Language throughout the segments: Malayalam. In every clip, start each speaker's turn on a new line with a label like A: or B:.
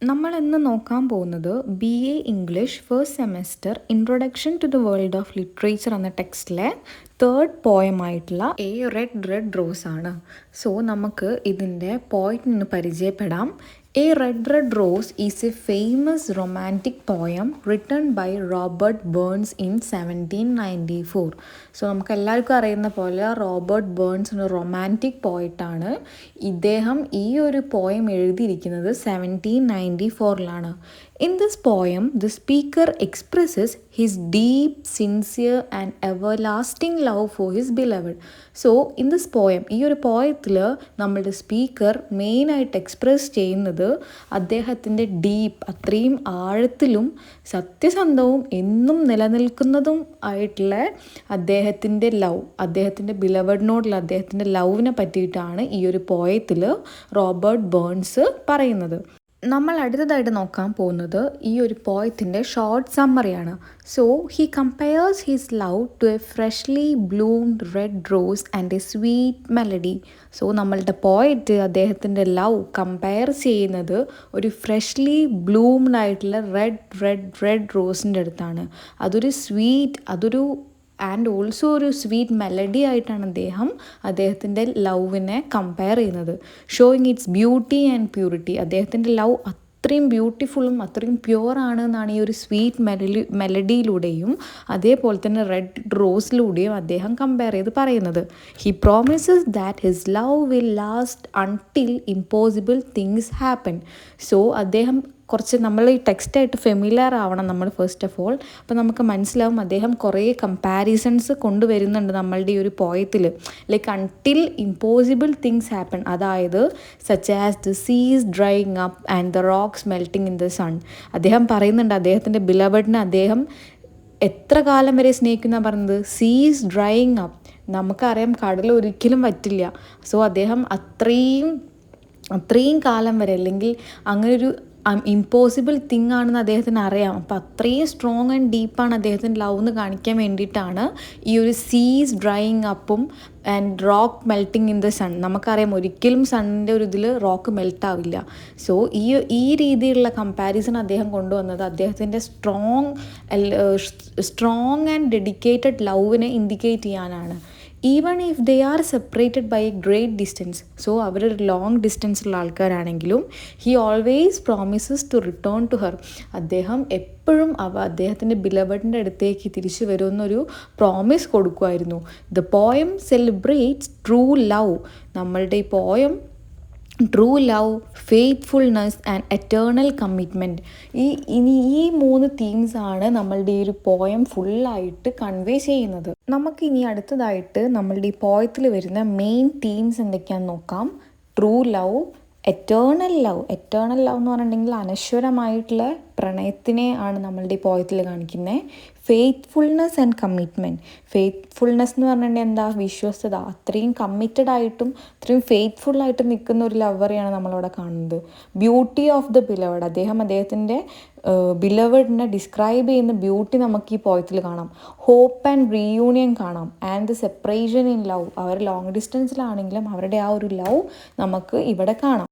A: നമ്മൾ ഇന്ന് നോക്കാൻ പോകുന്നത് BA English first semester introduction to the world of literature എന്ന ടെക്സ്റ്റിലെ തേർഡ് പോയമായിട്ടുള്ള എ റെഡ് റെഡ് റോസ് ആണ്. സോ നമുക്ക് ഇതിൻ്റെ പോയിന്റ് പരിചയപ്പെടാം. A red red rose is a famous romantic poem written by Robert Burns in 1794. So നമുക്ക് എല്ലാവർക്കും അറിയുന്ന പോലെ റോബർട്ട് ബേൺസ് ഒരു റൊമാൻറ്റിക് പോയിട്ടാണ്. ഇദ്ദേഹം ഈ ഒരു പോയം എഴുതിയിരിക്കുന്നത് 1794ലാണ്. In this poem, the speaker expresses his deep, sincere and everlasting love for his beloved. So, in this poem, ഈ ഒരു പോയത്തിൽ നമ്മളുടെ സ്പീക്കർ മെയിനായിട്ട് എക്സ്പ്രസ് ചെയ്യുന്നത് അദ്ദേഹത്തിൻ്റെ ഡീപ്പ്, അത്രയും ആഴത്തിലും സത്യസന്ധവും എന്നും നിലനിൽക്കുന്നതും ആയിട്ടുള്ള അദ്ദേഹത്തിൻ്റെ ലവ്, അദ്ദേഹത്തിൻ്റെ ബിലവഡിനോടുള്ള അദ്ദേഹത്തിൻ്റെ ലവിനെ പറ്റിയിട്ടാണ് ഈ ഒരു പോയത്തിൽ റോബർട്ട് ബേൺസ് പറയുന്നത്. നമ്മൾ അടുത്തതായിട്ട് നോക്കാൻ പോകുന്നത് ഈ ഒരു പോയത്തിൻ്റെ ഷോർട്ട് സമ്മറിയാണ്. So he compares his love to a freshly bloomed red rose and a sweet melody. So നമ്മളുടെ പോയറ്റ് അദ്ദേഹത്തിൻ്റെ ലവ് കമ്പയർ ചെയ്യുന്നത് ഒരു ഫ്രഷ്ലി ബ്ലൂംഡ് ആയിട്ടുള്ള റെഡ് റോസിൻ്റെ അടുത്താണ്. അതൊരു സ്വീറ്റ്, ആൻഡ് ഓൾസോ ഒരു സ്വീറ്റ് മെലഡി ആയിട്ടാണ് അദ്ദേഹത്തിൻ്റെ ലവിനെ കമ്പയർ ചെയ്യുന്നത്. Showing its beauty and purity. അദ്ദേഹത്തിൻ്റെ ലവ് അത്രയും ബ്യൂട്ടിഫുള്ളും അത്രയും പ്യുവറാണ് എന്നാണ് ഈ ഒരു സ്വീറ്റ് മെലഡിയിലൂടെയും അതേപോലെ തന്നെ റെഡ് റോസിലൂടെയും അദ്ദേഹം കമ്പയർ ചെയ്ത് പറയുന്നത്. He promises that his love will last until impossible things happen. So അദ്ദേഹം കുറച്ച് നമ്മൾ ഈ ടെക്സ്റ്റായിട്ട് ഫെമിലിയർ ആവണം നമ്മൾ ഫസ്റ്റ് ഓഫ് ഓൾ. അപ്പോൾ നമുക്ക് മനസ്സിലാവും അദ്ദേഹം കുറേ കമ്പാരിസൺസ് കൊണ്ടുവരുന്നുണ്ട് നമ്മളുടെ ഈ ഒരു പോയത്തിൽ. Like until impossible things happen, അതായത് such as the seas drying up and the rocks melting in the sun. അദ്ദേഹം പറയുന്നുണ്ട് അദ്ദേഹത്തിൻ്റെ ബിലവഡിനെ അദ്ദേഹം എത്ര കാലം വരെ സ്നേഹിക്കുന്ന പറയുന്നത്. സീസ് ഡ്രൈയിങ് അപ്പ്, നമുക്കറിയാം കടൽ ഒരിക്കലും പറ്റില്ല. സോ അദ്ദേഹം അത്രയും കാലം വരെ, അല്ലെങ്കിൽ അങ്ങനൊരു ഇമ്പോസിബിൾ തിങ് ആണെന്ന് അദ്ദേഹത്തിന് അറിയാം. അപ്പോൾ അത്രയും സ്ട്രോങ് ആൻഡ് ഡീപ്പാണ് അദ്ദേഹത്തിൻ്റെ ലവ് എന്ന് കാണിക്കാൻ വേണ്ടിയിട്ടാണ് ഈ ഒരു സീസ് ഡ്രൈയിങ് അപ്പും and rock melting in the sun. നമുക്കറിയാം ഒരിക്കലും സണ്ണിൻ്റെ ഒരു ഇതിൽ റോക്ക് മെൽറ്റ് ആവില്ല. സോ ഈ രീതിയിലുള്ള കമ്പാരിസൺ അദ്ദേഹം കൊണ്ടുവന്നത് അദ്ദേഹത്തിൻ്റെ സ്ട്രോങ് ആൻഡ് ഡെഡിക്കേറ്റഡ് ലവിനെ ഇൻഡിക്കേറ്റ് ചെയ്യാനാണ്. Even if they are separated by a great distance. So അവരൊരു ലോങ് ഡിസ്റ്റൻസിലുള്ള ആൾക്കാരാണെങ്കിലും he always promises to return to her. അദ്ദേഹം എപ്പോഴും അദ്ദേഹത്തിൻ്റെ ബിലവഡിൻ്റെ അടുത്തേക്ക് തിരിച്ചു വരുമെന്നൊരു പ്രോമിസ് കൊടുക്കുമായിരുന്നു. The poem celebrates true love. നമ്മളുടെ ഈ poem true love, faithfulness and eternal commitment, ഈ 3 തീംസാണ് നമ്മളുടെ ഈ ഒരു പോയം ഫുള്ളായിട്ട് കൺവേ ചെയ്യുന്നത്. നമുക്കിനി അടുത്തതായിട്ട് നമ്മളുടെ ഈ പോയത്തിൽ വരുന്ന മെയിൻ തീംസ് എന്തൊക്കെയാണെന്ന് നോക്കാം. ട്രൂ ലവ്, എറ്റേണൽ ലവ് എന്ന് പറഞ്ഞിട്ടുണ്ടെങ്കിൽ അനശ്വരമായിട്ടുള്ള പ്രണയത്തിനെ ആണ് നമ്മളുടെ ഈ പോയത്തിൽ കാണിക്കുന്നത്. Faithfulness and commitment. ഫെയ്ത്ത്ഫുൾനെസ് എന്ന് പറഞ്ഞിട്ടുണ്ടെങ്കിൽ എന്താ, വിശ്വസ്തത. അത്രയും കമ്മിറ്റഡ് ആയിട്ടും അത്രയും ഫെയ്ത്ത്ഫുള്ളായിട്ട് നിൽക്കുന്ന ഒരു ലവറെയാണ് നമ്മളവിടെ കാണുന്നത്. Beauty of the beloved. അദ്ദേഹത്തിൻ്റെ ബിലവഡിനെ ഡിസ്ക്രൈബ് ചെയ്യുന്ന ബ്യൂട്ടി നമുക്ക് ഈ പോയത്തിൽ കാണാം. ഹോപ്പ് ആൻഡ് റീയൂണിയൻ കാണാം. And the separation in love. അവർ ലോങ് ഡിസ്റ്റൻസിലാണെങ്കിലും അവരുടെ ആ ഒരു ലവ് നമുക്ക് ഇവിടെ കാണാം.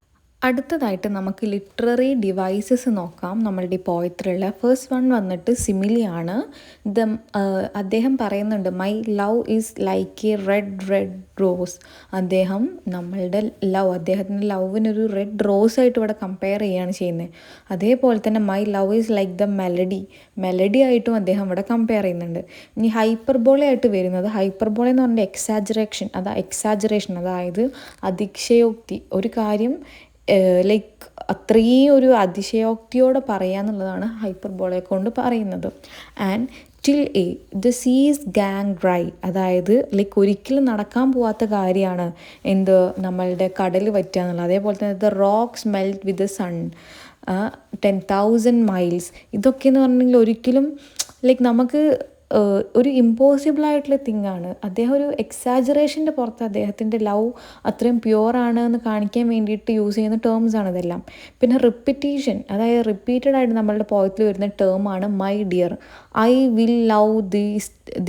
A: അടുത്തതായിട്ട് നമുക്ക് ലിറ്റററി ഡിവൈസസ് നോക്കാം നമ്മളുടെ ഈ പോയത്തിലുള്ള. ഫസ്റ്റ് വൺ വന്നിട്ട് സിമിലിയാണ്. അദ്ദേഹം പറയുന്നുണ്ട് my love is like A red rose. അദ്ദേഹം നമ്മളുടെ അദ്ദേഹത്തിൻ്റെ ലവിനൊരു റെഡ് റോസ് ആയിട്ട് ഇവിടെ കമ്പയർ ചെയ്യുകയാണ് ചെയ്യുന്നത്. അതേപോലെ തന്നെ my love is like the melody ആയിട്ടും അദ്ദേഹം ഇവിടെ കമ്പയർ ചെയ്യുന്നുണ്ട്. ഇനി ഹൈപ്പർബോള ആയിട്ട് വരുന്നത്, ഹൈപ്പർബോള എന്ന് പറഞ്ഞാൽ എക്സാജറേഷൻ, അതായത് അതിശയോക്തി. ഒരു കാര്യം ലൈക്ക് അത്രയും ഒരു അതിശയോക്തിയോടെ പറയാന്നുള്ളതാണ് ഹൈപ്പർബോളയെ കൊണ്ട് പറയുന്നത്. ആൻഡ് ടിൽ ദ സീസ് ഗാങ് ഡ്രൈ, അതായത് ലൈക്ക് ഒരിക്കലും നടക്കാൻ പോവാത്ത കാര്യമാണ് നമ്മളുടെ കടൽ വറ്റുക എന്നുള്ളത്. അതേപോലെ തന്നെ the rocks melt with the sun, 10,000 miles. ഇതൊക്കെയെന്ന് പറഞ്ഞിട്ടുണ്ടെങ്കിൽ ഒരിക്കലും ലൈക്ക് നമുക്ക് ഒരു ഇമ്പോസിബിൾ ആയിട്ടുള്ള തിങ്ങാണ്. അദ്ദേഹം ഒരു എക്സാജറേഷൻ്റെ പുറത്ത് അദ്ദേഹത്തിൻ്റെ ലവ് അത്രയും പ്യുവറാണ് എന്ന് കാണിക്കാൻ വേണ്ടിയിട്ട് യൂസ് ചെയ്യുന്ന ടേംസാണ് ഇതെല്ലാം. പിന്നെ റിപ്പിറ്റേഷൻ, അതായത് റിപ്പീറ്റഡ് ആയിട്ട് നമ്മളുടെ പോയത്തിൽ വരുന്ന ടേമാണ് my dear, I will love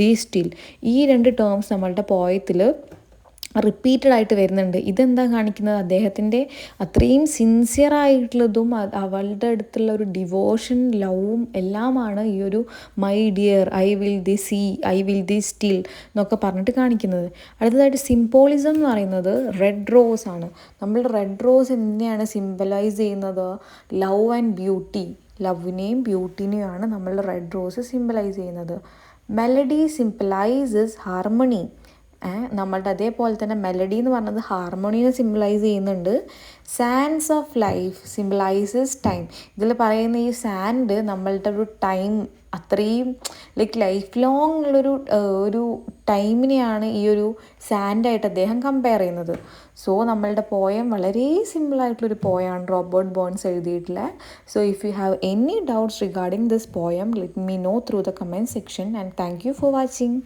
A: thee still. ഈ 2 ടേംസ് നമ്മളുടെ പോയത്തിൽ റിപ്പീറ്റഡ് ആയിട്ട് വരുന്നുണ്ട്. ഇതെന്താ കാണിക്കുന്നത്? അദ്ദേഹത്തിൻ്റെ അത്രയും സിൻസിയറായിട്ടുള്ളതും അവളുടെ അടുത്തുള്ള ഒരു ഡിവോഷൻ, ലവും എല്ലാമാണ് ഈ ഒരു my dear, I will the see, I will the still എന്നൊക്കെ പറഞ്ഞിട്ട് കാണിക്കുന്നത്. അടുത്തതായിട്ട് സിംബോളിസം എന്ന് പറയുന്നത് റെഡ് റോസ് ആണ്. നമ്മൾ റെഡ് റോസ് എന്തിനെയാണ് സിംബലൈസ് ചെയ്യുന്നത്? ലവ് ആൻഡ് ബ്യൂട്ടി, ലവിനെയും ബ്യൂട്ടിനെയുമാണ് നമ്മൾ റെഡ് റോസ് സിംബലൈസ് ചെയ്യുന്നത്. Melody symbolises harmony. നമ്മളുടെ അതേപോലെ തന്നെ മെലഡി എന്ന് പറഞ്ഞത് ഹാർമോണിയെ സിംബലൈസ് ചെയ്യുന്നുണ്ട്. Sands of life symbolises time. ഇതിൽ പറയുന്ന ഈ സാൻഡ് നമ്മളുടെ ഒരു ടൈം, അത്രയും ലൈക്ക് ലൈഫ് ലോങ് ഒരു ടൈമിനെയാണ് ഈ ഒരു സാൻഡായിട്ട് അദ്ദേഹം കമ്പയർ ചെയ്യുന്നത്. സോ നമ്മളുടെ പോയം വളരെ സിമ്പിളായിട്ടുള്ളൊരു പോയമാണ് റോബർട്ട് ബേൺസ് എഴുതിയിട്ടുള്ള. So if you have any doubts regarding this poem, let me know through the comment section, and thank you for watching.